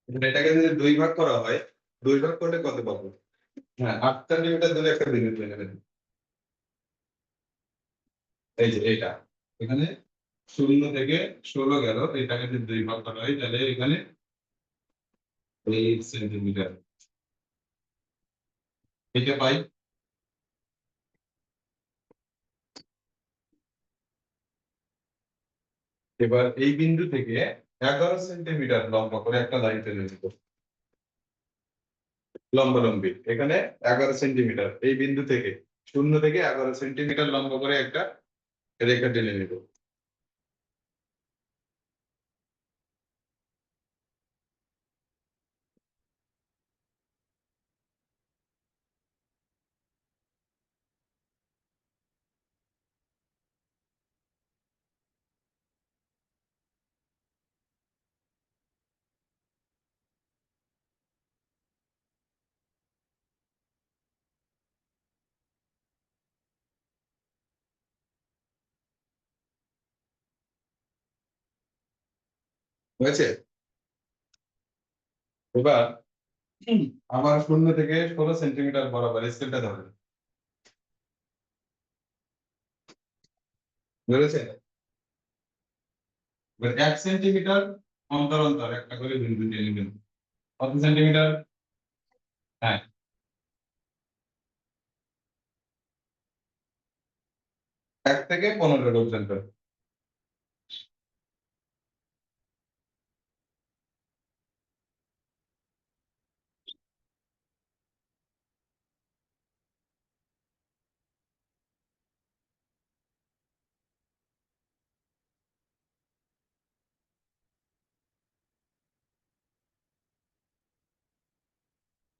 এটাকে যদি 2 ভাগ করা হয়, 2 ভাগ করলে কত পাবো? হ্যাঁ, 8 সেন্টিমিটার দূরে একটা বিন্দু তুলে নেবেন। এই যে এটা এখানে 0 থেকে 16 গেল, এটাকে যদি 2 ভাগ করা হয় তাহলে এখানে 8 সেন্টিমিটার এটা পাই। এবার এই বিন্দু থেকে 11 সেন্টিমিটার লম্বা করে একটা লাইন টেনে নেব। লম্বালম্বি এখানে 11 সেন্টিমিটার, এই বিন্দু থেকে 0 থেকে 11 সেন্টিমিটার লম্বা করে একটা রেখা টেনে নেব। হয়েছে? এবার আমার 0 থেকে 16 সেন্টিমিটার বরাবর স্কেলটা ধরে ধরেছে। এবার 1 সেন্টিমিটার অন্তর অন্তর একটা করে বিন্দু টেনে নেবেন। কত সেন্টিমিটার? হ্যাঁ, 1 থেকে 15 পর্যন্ত।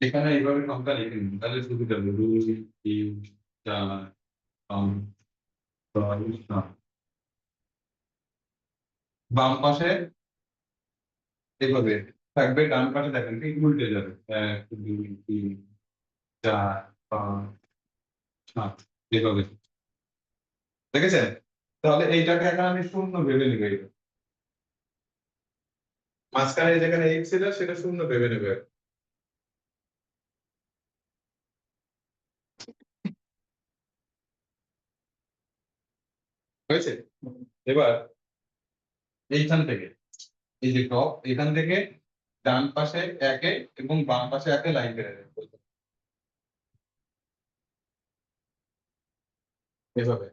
এখানে এইভাবে সংখ্যা লিখে নিন, তাহলে সুবিধা হবে। 2 3 4 5 6 7। বাম পাশে এভাবে থাকবে, ডান পাশে দেখেন ঠিক উল্টে যাবে। 1 2 3 4 5 7 এভাবে। দেখেছেন? তাহলে এইটাকে এখন আমি শূন্য ভেবে নিব। মাঝখানে যেখানে x ছিল সেটা শূন্য ভেবে নেবে। হয়েছে? এবার এইখান থেকে, এই যে টপ, এখান থেকে ডান পাশে একে এবং বাম পাশে একে লাইন কেটে দেবে এভাবে।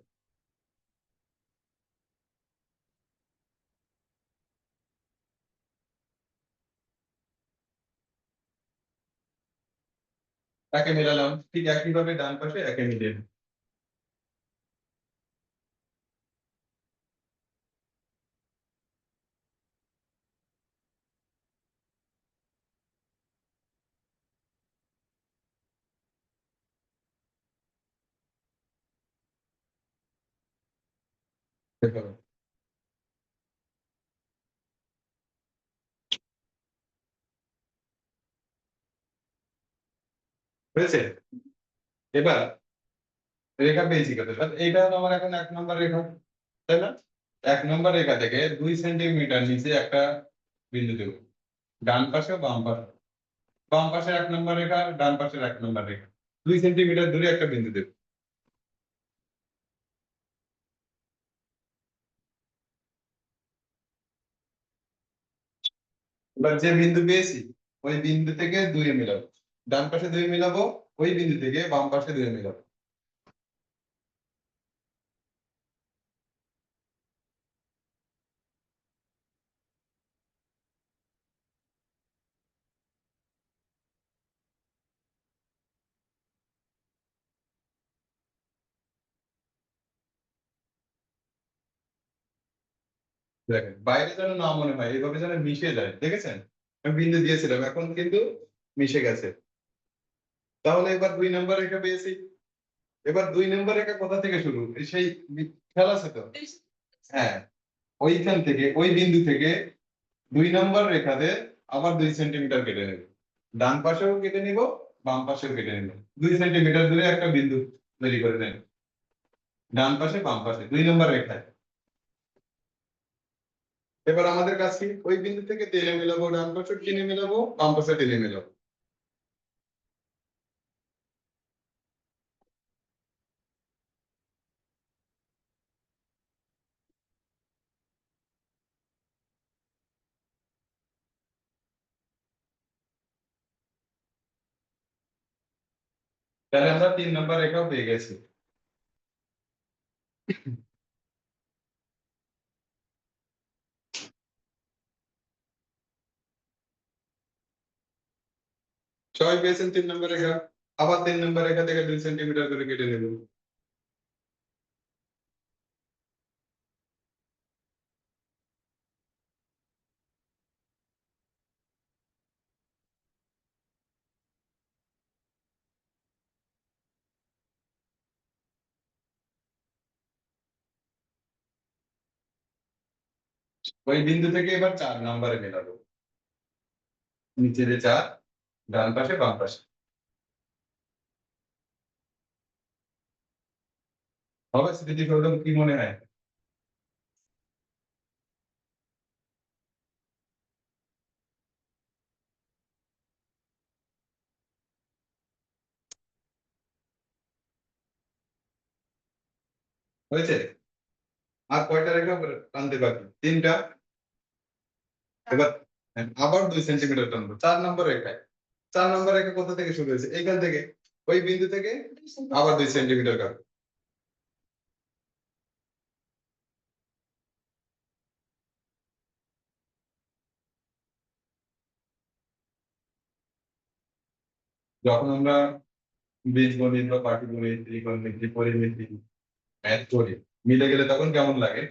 একে মেলালাম, ঠিক একইভাবে ডান পাশে একে মিলিয়ে নেব। এভাবে। হয়েছে? এবার রেখা পেয়েছি কত? এইটা হলো আমার এখন 1 নম্বর রেখা, তাই না? 1 নম্বর রেখা থেকে 2 সেন্টিমিটার নিচে একটা বিন্দু দেব, ডান পাশে বাম পাশে। বাম পাশে 1 নম্বর রেখা, ডান পাশের 1 নম্বর রেখা, 2 সেন্টিমিটার দূরে একটা বিন্দু দেব। এবার যে বিন্দু পেয়েছি ওই বিন্দু থেকে 2 মিলাবো, ডান পাশে 2 মিলাবো, ওই বিন্দু থেকে বাম পাশে 2 মিলাবো। দেখেন বাইরে যেন না মনে হয়, এইভাবে যেন মিশে যায়, দেখেছেন? আমি বিন্দু দিয়েছিলাম, এখন কিন্তু মিশে গেছে। তাহলে এবার 2 নম্বর রেখা পেয়েছি। এবার 2 নম্বর রেখা কোথা থেকে শুরু? এই সেই খেয়াল আছে তো? হ্যাঁ, ওইখান থেকে, ওই বিন্দু থেকে 2 নম্বর রেখাতে আবার 2 সেন্টিমিটার কেটে নেব। ডান পাশেও কেটে নিব, বাম পাশেও কেটে নেব। 2 সেন্টিমিটার দূরে একটা বিন্দু তৈরি করে নেব, ডান পাশে বাম পাশে 2 নম্বর রেখায়। এবার আমাদের কাজ কি, ওই বিন্দু থেকে টেনে মেলাবো, ডান পাশে টেনে মেলাবো, বাম পাশে টেনে মেলাবো। তাহলে আমরা 3 নম্বর রেখাও পেয়ে গেছি। সবাই পেয়েছেন 3 নম্বর রেখা। আবার 3 নম্বর রেখা থেকে 2 সেন্টিমিটার করে কেটে নেব। ওই বিন্দু থেকে এবার 4 নম্বরে মেলাবো। নিচে যে 4, ডান পাশে বাম পাশে। হবে স্মৃতি সৌধ, কি মনে হয়? হয়েছে? আর কয়টা রেখা টানতে বাকি? 3টা। এবার আবার 2 সেন্টিমিটার টানবো 4 নম্বর রেখায়। 4 নম্বর রেখা কোথা থেকে শুরু হয়েছে? এইখান থেকে। ওই বিন্দু থেকে আবার 2 সেন্টিমিটার কাটবো। যখন আমরা বীজগণিত বা পাটিগণিত, ত্রিকোণমিতি, পরিমিতি ম্যাথ করি, মিলে গেলে তখন কেমন লাগে?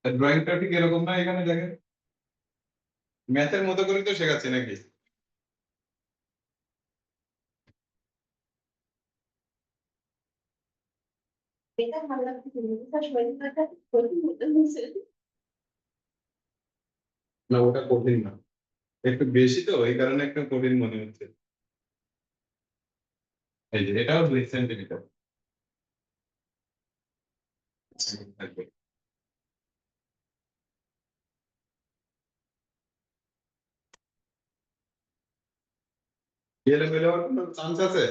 ড্রয়িংটা ঠিক এরকম না, এখানে দেখেন ম্যাথের মতো করে তো শেখাচ্ছি নাকি? এটা ভালো লাগছে, শরীর খারাপ প্রতি হচ্ছে। না, ওটা কঠিন না, একটু বেশি তো এই কারণে একটু কঠিন মনে হচ্ছে। এই যে এটাও 2 সেন্টিমিটার থাকবে। গেলে মেলে হওয়ার কোনো চান্স আছে?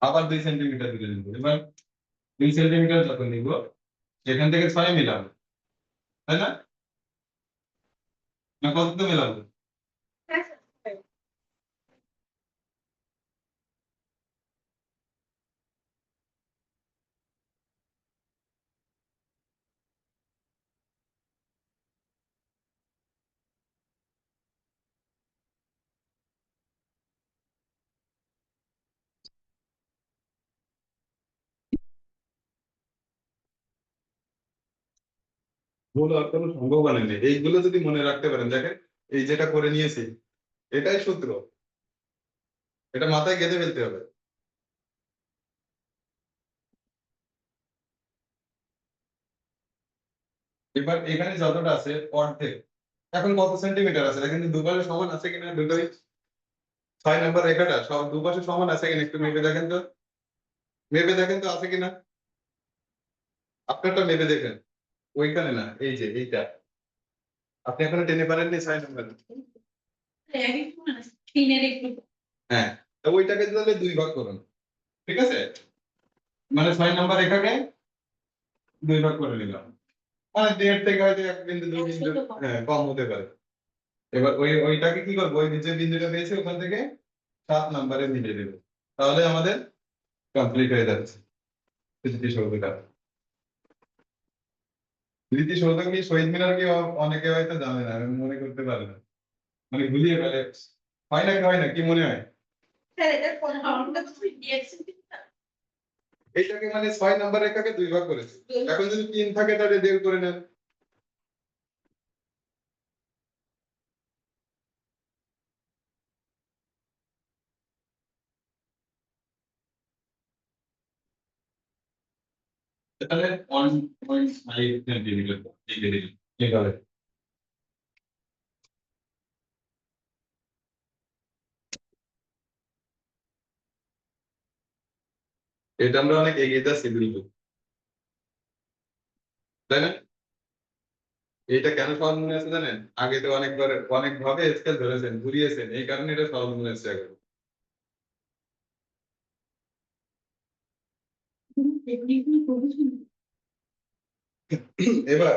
আবার 2 সেন্টিমিটার দিলে নিবো। এবার 2 সেন্টিমিটার যখন নিব, এখান থেকে 6 মিলাবো, তাই না? না কত মিলাবো? ভুল হওয়ার কোনো সম্ভাবনা নেই, এইগুলো যদি মনে রাখতে পারেন, দেখেন এই যেটা করে নিয়েছি, এটাই সূত্র, এটা মাথায় গেঁথে ফেলতে হবে। এবার এখানে যতটা আছে অর্ধেক, এখন কত সেন্টিমিটার আছে দেখেন তো, দুপাশে সমান আছে কিনা দুটোই। 6 নম্বর রেখাটা সব দুপাশে সমান আছে কিনা একটু মেপে দেখেন তো, মেপে দেখেন তো আছে কিনা। আপনারটা মেপে দেখেন। ওইখানে না, এই যে এইটা, আপনি এখনো টেনে পারেননি 6 নম্বর। হ্যাঁ, তো ওইটাকে তাহলে 2 ভাগ করুন, ঠিক আছে? মানে 6 নম্বর রেখাকে 2 ভাগ করে নিলাম, মানে 1.5 থেকে হয়তো 1 বিন্দু 2 বিন্দু, হ্যাঁ কম হতে পারে। এবার ওইটাকে কি করবো, ওই যে বিন্দুটা পেয়েছে ওখান থেকে 7 নম্বরে মিলিয়ে দেবো, তাহলে আমাদের কমপ্লিট হয়ে যাচ্ছে স্মৃতিসৌধটা। স্মৃতিসৌধ কি শহীদ মিনার কি অনেকে হয়তো জানে না, মনে করতে পারে না, মানে ভুলিয়ে ফেলে। হয় না কি, হয় না কি মনে হয়? এইটাকে মানে 6 নম্বর রেখাকে 2 ভাগ করেছে, এখন যদি 3 থাকে তাহলে 1.5 করে নেন। তাহলে 1.5 সেন্টিমিটার লিখে দিন এইভাবে। এটা আমরা অনেক এগিয়ে যাচ্ছি দ্রুত। তাই না? এইটা কেন সহজ মনে আছে জানেন? আগে তো অনেক ভাবে স্কেল ধরেছেন, ঘুরিয়েছেন, এই কারণে এটা সহজ মনে হচ্ছে এখন। এবার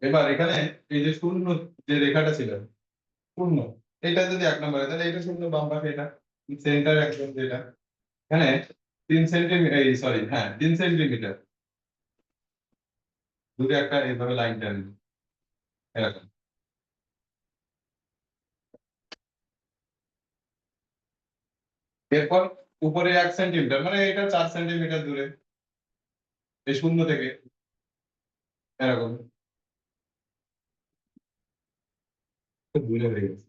এবার এখানে এই যে শূন্য যে রেখাটা ছিল, শূন্য, এটা যদি 1 নম্বরে, তাহলে এটা শূন্য বাম পাশে, এটা সেন্টার একদম যেটা এখানে 3 সেন্টিমিটার, এই সরি, হ্যাঁ 3 সেন্টিমিটার দূরে একটা এইভাবে লাইন টানবে এরকম। এরপর উপরে 1 সেন্টিমিটার, মানে এটা 4 সেন্টিমিটার দূরে এই শূন্য থেকে এরকম। খুব দূরে হয়ে গেছে।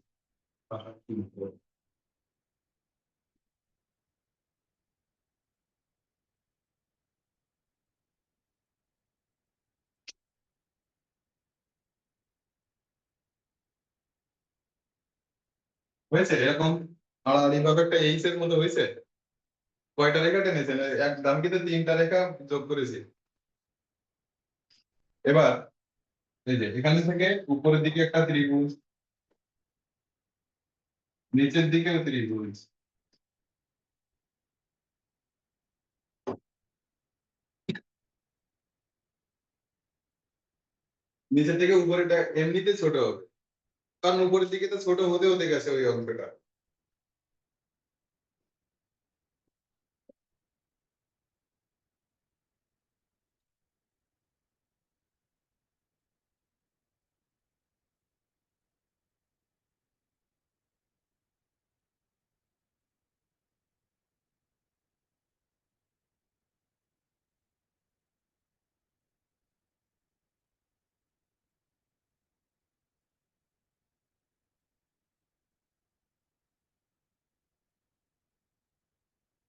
হয়েছে এরকম আড়াআড়ি ভাবে একটা এইচ এর মতো হয়েছে। কয়টা রেখা টেনেছেন? আমি কিন্তু 3টা রেখা যোগ করেছি। এবার এই যে এখান থেকে উপরের দিকে একটা ত্রিভুজ, নিচের দিকেও ত্রিভুজ, নিচের থেকে উপরেটা এমনিতে ছোট হবে, কারণ উপরের দিকে তো ছোট হতে হতে গেছে ওই অংশটা।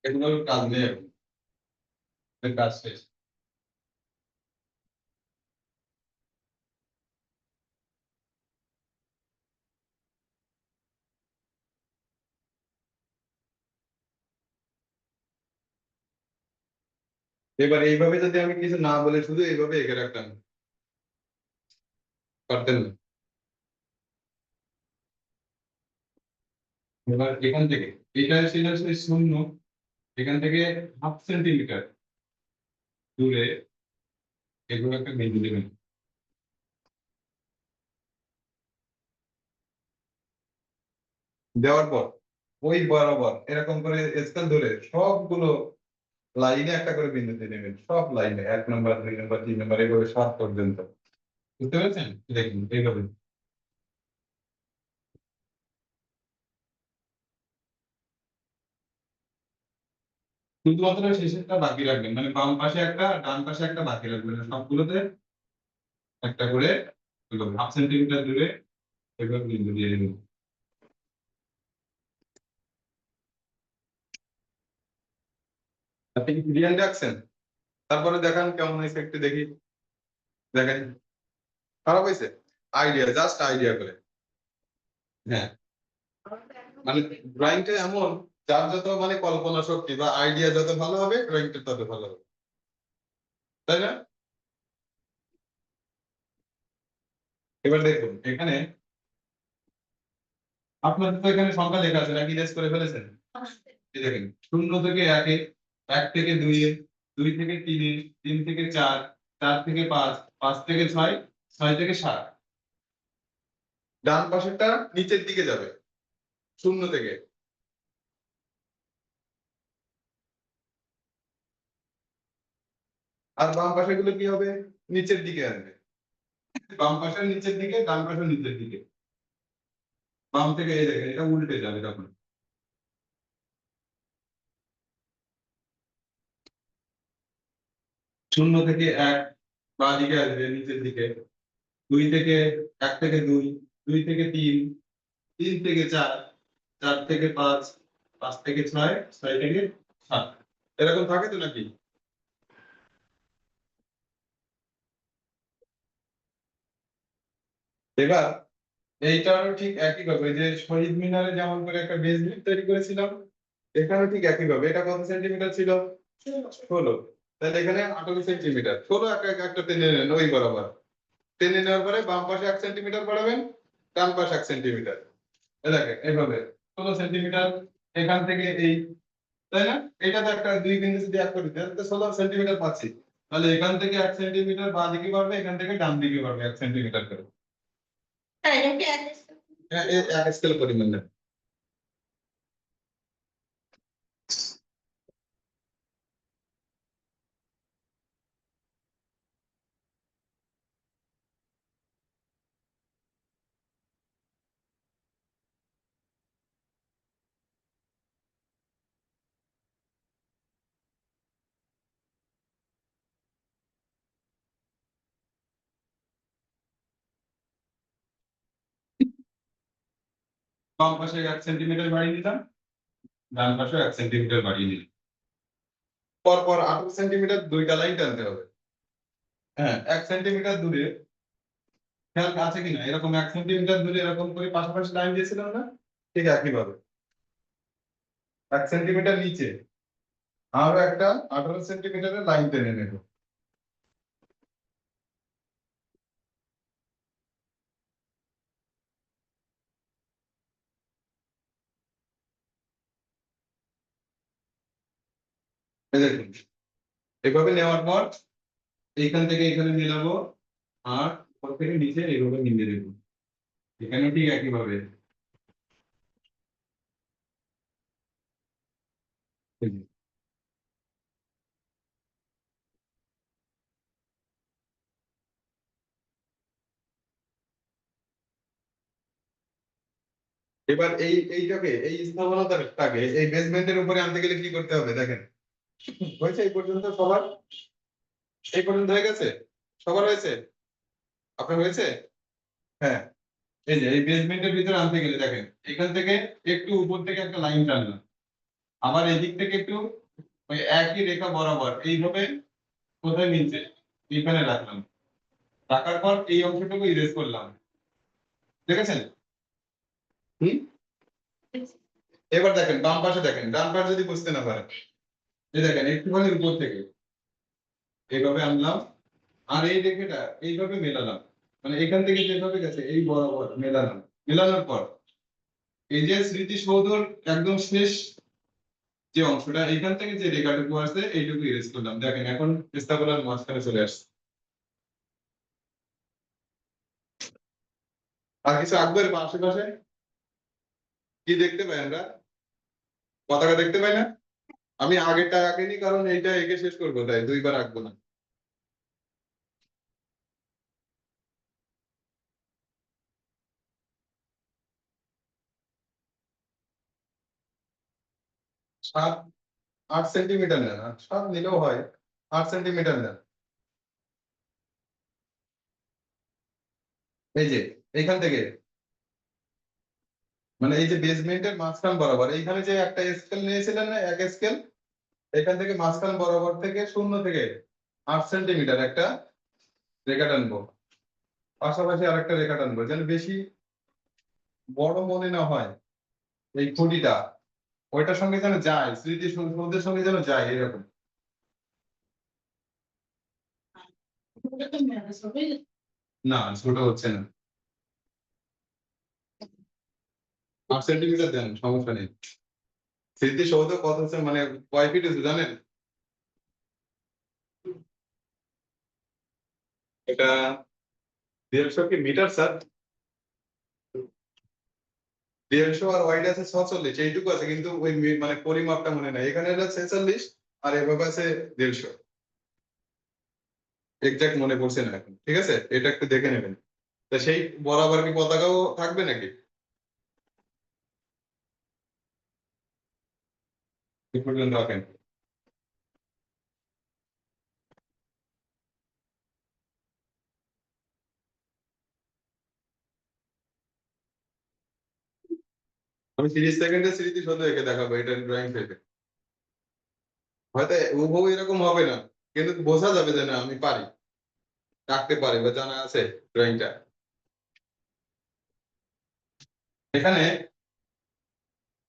এগুলো কাজ নেই এখন, এর কাজ শেষ। এবার এইভাবে যদি আমি কিছু না বলে শুধু এইভাবে এঁকে রাখতাম, পারতেন না। এবার এখান থেকে এটা ছিল সেই শূন্য, এখান থেকে 1/2 সেন্টিমিটার দূরে এগুলো একটা বিন্দু দেবেন। দেওয়ার পর ওই বরাবর এরকম করে স্কেল ধরে সবগুলো লাইনে একটা করে বিন্দু দিয়ে নেবেন, সব লাইনে 1 নম্বর, 2 নম্বর, 3 নম্বর, এইভাবে 7 পর্যন্ত। বুঝতে পেরেছেন? দেখুন এইভাবে শুধুমাত্র শেষেরটা বাকি রাখবেন, মানে বাম পাশে একটা ডান পাশে একটা বাকি রাখবেন, আর সবগুলোতে একটা করে 1/2 সেন্টিমিটার দূরে এভাবে বিন্দু দিয়ে দেবেন। আপনি কি ক্লিয়ার রাখছেন? তারপরে দেখান কেমন হয়েছে একটু দেখি, দেখেন। খারাপ হয়েছে? আইডিয়া, জাস্ট আইডিয়া করে। হ্যাঁ, মানে ড্রয়িংটা এমন, যার যত মানে কল্পনা শক্তি বা আইডিয়া যত ভালো হবে, ড্রয়িংটা তত ভালো হবে, তাই না? এবার দেখুন এখানে আপনাদের তো এখানে সংখ্যা লেখা আছে নাকি, ইরেজ করে ফেলেছেন? এই দেখেন 0 থেকে 1, 1 থেকে 2, 2 থেকে 3, 3 থেকে 4, 4 থেকে 5, 5 থেকে 6, 6 থেকে 7। ডান পাশেরটা নিচের দিকে যাবে শূন্য থেকে, আর বাম পাশের গুলো কি হবে? নিচের দিকে আসবে। বাম পাশের নিচের দিকে, ডান পাশের নিচের দিকে। বাম থেকে এই দেখেন এটা উল্টে যাবে তখন। 0 থেকে 1 বাঁ দিকে আসবে নিচের দিকে, 1 থেকে 2, 2 থেকে 3, 3 থেকে 4, 4 থেকে 5, 5 থেকে 6, 6 থেকে 7, এরকম থাকে তো নাকি? এবার এইটারও ঠিক একই ভাবে, যে শহীদ মিনারে যেমন করে একটা বেস তৈরি করেছিলাম, এখানেও ঠিক একই ভাবে। এটা কত সেন্টিমিটার ছিল? 16। তাহলে এখানে 18 সেন্টিমিটার, 16 একটা টেনে নেন ওই বরাবর। টেনে নেওয়ার পরে বাম পাশে 1 সেন্টিমিটার বাড়াবেন, ডান পাশে 1 সেন্টিমিটার। দেখেন এইভাবে 16 সেন্টিমিটার এখান থেকে এই, তাই না? এটা তো একটা দুই বিন্দু যদি এক করে দিই তাহলে তো 16 সেন্টিমিটার পাচ্ছি। তাহলে এখান থেকে 1 সেন্টিমিটার বাঁ দিকে বাড়বে, এখান থেকে ডান দিকে বাড়বে 1 সেন্টিমিটার করে। হ্যাঁ এটা হ্যাঁ, এক স্কেল পরিমাণ নেন। বাম পাশে 1 সেন্টিমিটার বাড়িয়ে দিলাম, ডান পাশে 1 সেন্টিমিটার বাড়িয়ে দিলাম। পর পর 18 সেন্টিমিটার দুইটা লাইন টানতে হবে। হ্যাঁ, 1 সেন্টিমিটার দূরে, খেয়াল আছে কিনা, এরকম 1 সেন্টিমিটার দূরে এরকম করে পাশাপাশি লাইন দিয়েছিলাম না? ঠিক একই ভাবে 1 সেন্টিমিটার নিচে আরো একটা 18 সেন্টিমিটারের লাইন টেনে নেব। এই দেখুন, এভাবে নেওয়ার পর এইখান থেকে এখানে মিলাবো, আর উপর থেকে নিচে এইভাবে মিলিয়ে দেবো। এখানে ঠিক একই ভাবে। এবার এইটাকে এই স্থাপনাটাকে এই বেসমেন্টের উপরে আনতে গেলে কি করতে হবে দেখেন। হয়েছে এই পর্যন্ত সবার? এই পর্যন্ত হয়ে গেছে? সবার হয়েছে? আপনার হয়েছে? হ্যাঁ, এই যে এই বেসমেন্টের ভিতরে আনতে গেলে দেখেন এখান থেকে একটু উপর থেকে একটা লাইন টানলাম, আবার এদিক থেকে একটু ওই একই রেখা বরাবর এইভাবে কোথায় নিচে এইখানে রাখলাম, রাখার পর এই অংশটুকু ইরেজ করলাম। দেখেছেন? হুম। এবার দেখেন বাম পাশে, দেখেন ডান পাশে যদি বুঝতে না পারেন, এই দেখেন একটুখানি উপর থেকে এইভাবে আনলাম, আর এই রেখাটা এইভাবে মেলালাম, মানে এখান থেকে যেভাবে গেছে এই বরাবর মেলালাম। মেলানোর পর এই যে স্মৃতিসৌধর একদম শেষ যে অংশটা, এখান থেকে যে রেখাটুকু আছে এইটুকু ইরেজ করলাম। দেখেন এখন স্থাপনার মাঝখানে চলে আসছে। আর কিছু আঁকবো এর আশেপাশে? কি দেখতে পাই আমরা? পতাকা দেখতে পাই না? আমি আগেরটা আঁকিনি কারণ এইটা এঁকে শেষ করবো, তাই দুইবার আঁকবো না। সাত, 8 সেন্টিমিটার নেন, 7 নিলেও হয়, 8 সেন্টিমিটার নেন। এই যে এইখান থেকে, মানে এই যে বেসমেন্টের মাঝখান বরাবর এইখানে যে একটা স্কেল নিয়েছিলেন না, এক স্কেল, এখান থেকে মাঝখান বরাবর থেকে শূন্য থেকে 8 সেন্টিমিটার একটা রেখা টানবো, পাশাপাশি আরেকটা রেখা টানবো, যেন বেশি বড় মনে না হয় এই খুঁটিটা, ওইটার সঙ্গে যেন যায়, স্মৃতি সৌধের সঙ্গে যেন যায় এরকম। না, ছোট হচ্ছে না, 8 সেন্টিমিটার দেন, সমস্যা নেই। স্মৃতি সৌধ কত হচ্ছে, মানে কয় ফিট আছে জানেন? এটা 150 কি মিটার স্যার? 150 আর ওয়াইড আছে 46, এইটুকু আছে, কিন্তু ওই মানে পরিমাপটা মনে নাই, এখানে হলো 46 আর এভাবে আছে 150। এক্সাক্ট মনে পড়ছে না এখন, ঠিক আছে, এটা একটু দেখে নেবেন। তা সেই বরাবর কি পতাকাও থাকবে নাকি? এই পর্যন্ত রাখেন। আমি 30 সেকেন্ডে স্মৃতি সৌধ এঁকে দেখাবো, এটা ড্রয়িং শেখে। হয়তো হুবহু এরকম হবে না, কিন্তু বোঝা যাবে যে না আমি পারি, আঁকতে পারি বা জানা আছে ড্রয়িংটা। এখানে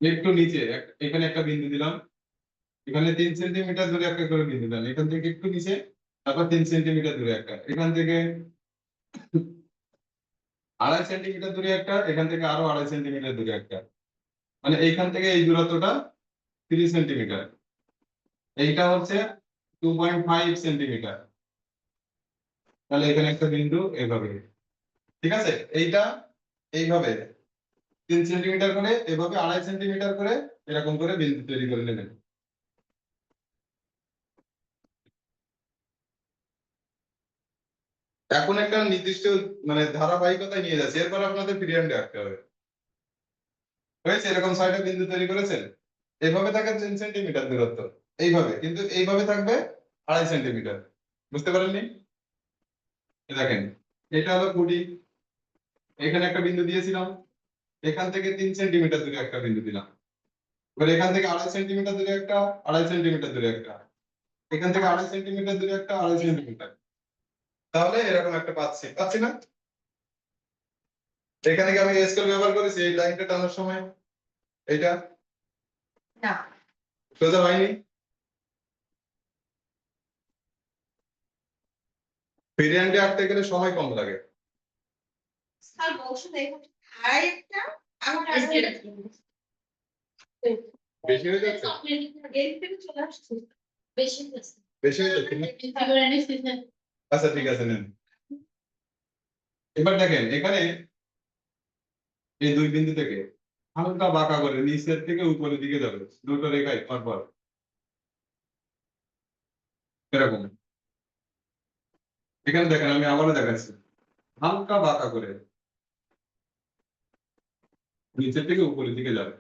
একটু নিচে এখানে একটা বিন্দু দিলাম, এখানে 3 সেন্টিমিটার দূরে একটা করে বিন্দু দেন, এখান থেকে একটু নিচে, তারপর 3 সেন্টিমিটার দূরে একটা, এখান থেকে 2.5 সেন্টিমিটার দূরে একটা, এখান থেকে আরো 2.5 সেন্টিমিটার দূরে একটা, মানে এইখান থেকে এই দূরত্বটা 3 সেন্টিমিটার, এইটা হচ্ছে 2.5 সেন্টিমিটার। তাহলে এখানে একটা বিন্দু এইভাবে, ঠিক আছে, এইটা এইভাবে 3 সেন্টিমিটার করে, এভাবে 2.5 সেন্টিমিটার করে, এরকম করে বিন্দু তৈরি করে নেবেন। এখন একটা নির্দিষ্ট মানে ধারাবাহিকতায় নিয়ে যাচ্ছে, এরপর আপনাদের পিরিয়ডে আঁকতে হবে। হয়েছে, এরকম 6টা বিন্দু তৈরি করেছেন, এইভাবে থাকে 3 সেন্টিমিটার দূরত্ব, এইভাবে, কিন্তু এইভাবে থাকবে 2.5 সেন্টিমিটার। বুঝতে পারেননি? এই দেখেন, এটা হলো খুঁটি, এখানে একটা বিন্দু দিয়েছিলাম, এখান থেকে 3 সেন্টিমিটার দূরে একটা বিন্দু দিলাম, এবার এখান থেকে 2.5 সেন্টিমিটার দূরে একটা, 2.5 সেন্টিমিটার দূরে একটা, এখান থেকে 2.5 সেন্টিমিটার দূরে একটা, 2.5 সেন্টিমিটার। তাহলে এরকম একটা পাচ্ছি, পাচ্ছি না? এখানে কি আমি স্কেল ব্যবহার করেছি এই লাইনটা টানার সময়? এইটা না, সোজা হয়নি। পিরিয়ডে আঁকতে গেলে সময় কম লাগে। স্যার বলছো দেখুন, আর একটা আমার আর বেশি হয়ে যাচ্ছে, এর থেকে চলে আসছে বেশি হয়েছে। বেশি হয়ে যাচ্ছে না? আচ্ছা ঠিক আছে, নেন। এবার দেখেন, এখানে এই দুই বিন্দু থেকে হালকা বাঁকা করে নিচের থেকে উপরের দিকে যাবে, দুটো রেখায় পরপর এরকম। এখানে দেখেন, আমি আবারও দেখাচ্ছি, হালকা বাঁকা করে নিচের থেকে উপরের দিকে যাবে।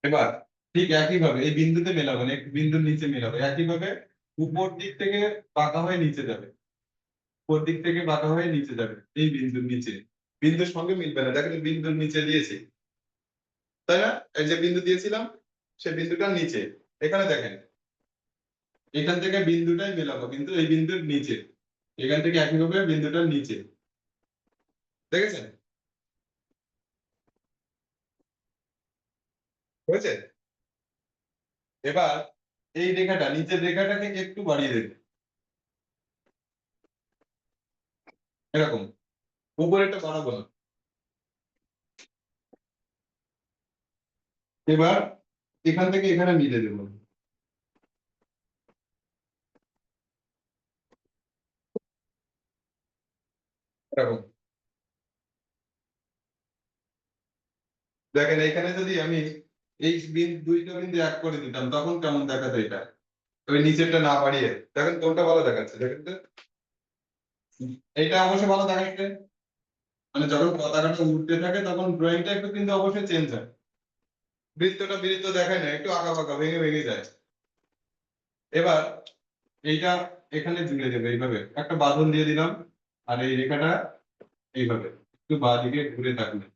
এবার ঠিক একই ভাবে এই বিন্দুতে মেলাবেন, এক বিন্দুর নিচে মেলাবে, একই ভাবে উপর দিক থেকে বাঁকা হয়ে নিচে যাবে, উপর দিক থেকে বাঁকা হয়ে নিচে যাবে, এই বিন্দুর নিচে, বিন্দুর সঙ্গে মিলবে না, দেখেন বিন্দুর নিচে দিয়েছি, তাই না? এই যে বিন্দু দিয়েছিলাম, সেই বিন্দুটার নিচে, এখানে দেখেন, এখান থেকে বিন্দুটাই মেলাবো, কিন্তু এই বিন্দুর নিচে, এখান থেকে একই ভাবে বিন্দুটার নিচে, দেখেছেন? হয়েছে? এবার এই রেখাটা, নিচের রেখাটাকে একটু বাড়িয়ে দেবে, এরকম, উপরেরটা বাড়াবো না। এবার এখান থেকে এখানে মিলে দেবো, এরকম। দেখেন, এখানে যদি আমি এই দুইটা বিন্দু এক করে দিতাম, তখন কেমন দেখাতো এটা? ওই নিচেরটা না বাড়িয়ে, দেখেন কোনটা ভালো দেখাচ্ছে, দেখেন তো। এইটা অবশ্যই ভালো দেখাচ্ছে, মানে যখন পতাকাটা উঠতে থাকে তখন ড্রয়িংটা একটু কিন্তু অবশ্যই চেঞ্জ হয়, বৃত্তটা বৃত্ত দেখায় না, একটু আঁকা বাঁকা, ভেঙে ভেঙে যায়। এবার এইটা এখানে জুড়ে দেবে, এইভাবে একটা বাঁধন দিয়ে দিলাম, আর এই রেখাটা এইভাবে একটু বাঁ দিকে ঘুরে থাকবে,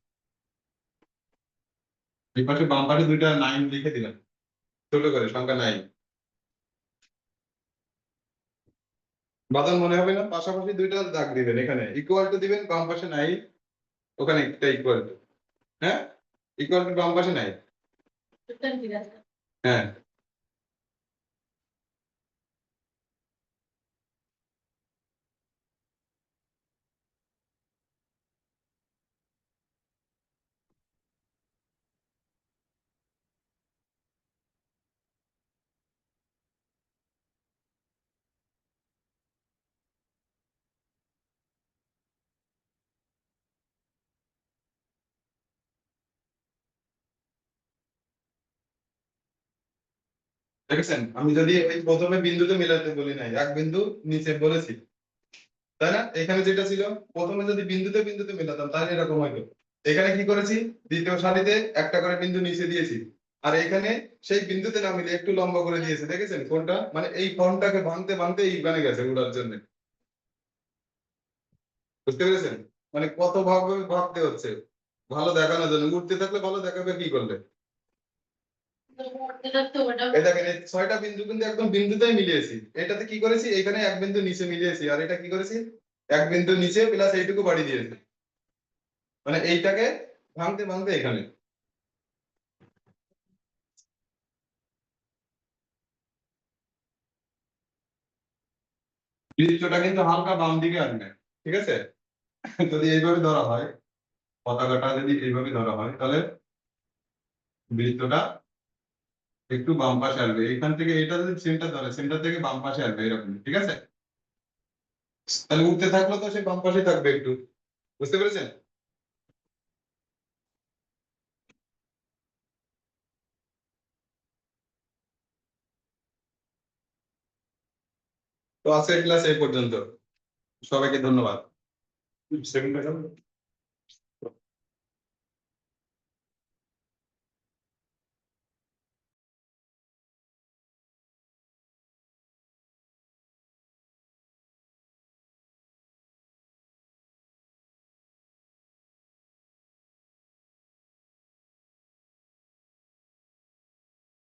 এই পাশে বাম পাশে দুইটা 9 লিখে দিলাম, ছোট করে সংখ্যা 9। বাঁধন মনে হবে না? পাশাপাশি দুইটা দাগ দিবেন, এখানে ইকুয়াল টু দিবেন, বাম পাশে 9, ওখানে একটা ইকুয়াল টু, হ্যাঁ, ইকুয়াল টু বাম পাশে 9, হ্যাঁ। দেখেছেন, আমি যদি এই প্রথমে বিন্দুতে মিলাতে বলি নাই, এক বিন্দু নিচে বলেছি, তাই না? এখানে যেটা ছিল, প্রথমে যদি বিন্দুতে বিন্দুতে মিলাতাম তাহলে এরকম হয়তো। এখানে কি করেছি, দ্বিতীয় সারিতে একটা করে বিন্দু নিচে দিয়েছি, আর এখানে সেই বিন্দুতে না মিলে একটু লম্বা করে দিয়েছে, দেখেছেন কোনটা? মানে এই ফর্মটাকে ভাঙতে ভাঙতে এই বানে গেছে উড়ার জন্য। বুঝতে পেরেছেন? মানে কত ভাবে ভাবতে হচ্ছে ভালো দেখানোর জন্য, উঠতে থাকলে ভালো দেখাবে কি করলে? এই দেখেন এই 6টা বিন্দু কিন্তু একদম বিন্দুতেই মিলিয়েছি। এটাতে কি করেছি, এখানে এক বিন্দু নিচে মিলিয়েছি, আর এটা কি করেছি, এক বিন্দু নিচে প্লাস এইটুকু বাড়ি দিয়েছি, মানে এইটাকে ভাঙতে ভাঙতে এখানে। বৃত্তটা কিন্তু হালকা বাম দিকে আসবে, ঠিক আছে। যদি এইভাবে ধরা হয়, পতাকাটা যদি এইভাবে ধরা হয়, তাহলে বৃত্তটা একটু বাম পাশে আসবে, এখান থেকে এটা যদি সেন্টার ধরে, সেন্টার থেকে বাম পাশে আসবে এরকম, ঠিক আছে। তাহলে উঠতে থাকলো তো সে বাম পাশে থাকবে একটু, বুঝতে পেরেছেন। তো আজকের ক্লাস এই পর্যন্ত, সবাইকে ধন্যবাদ।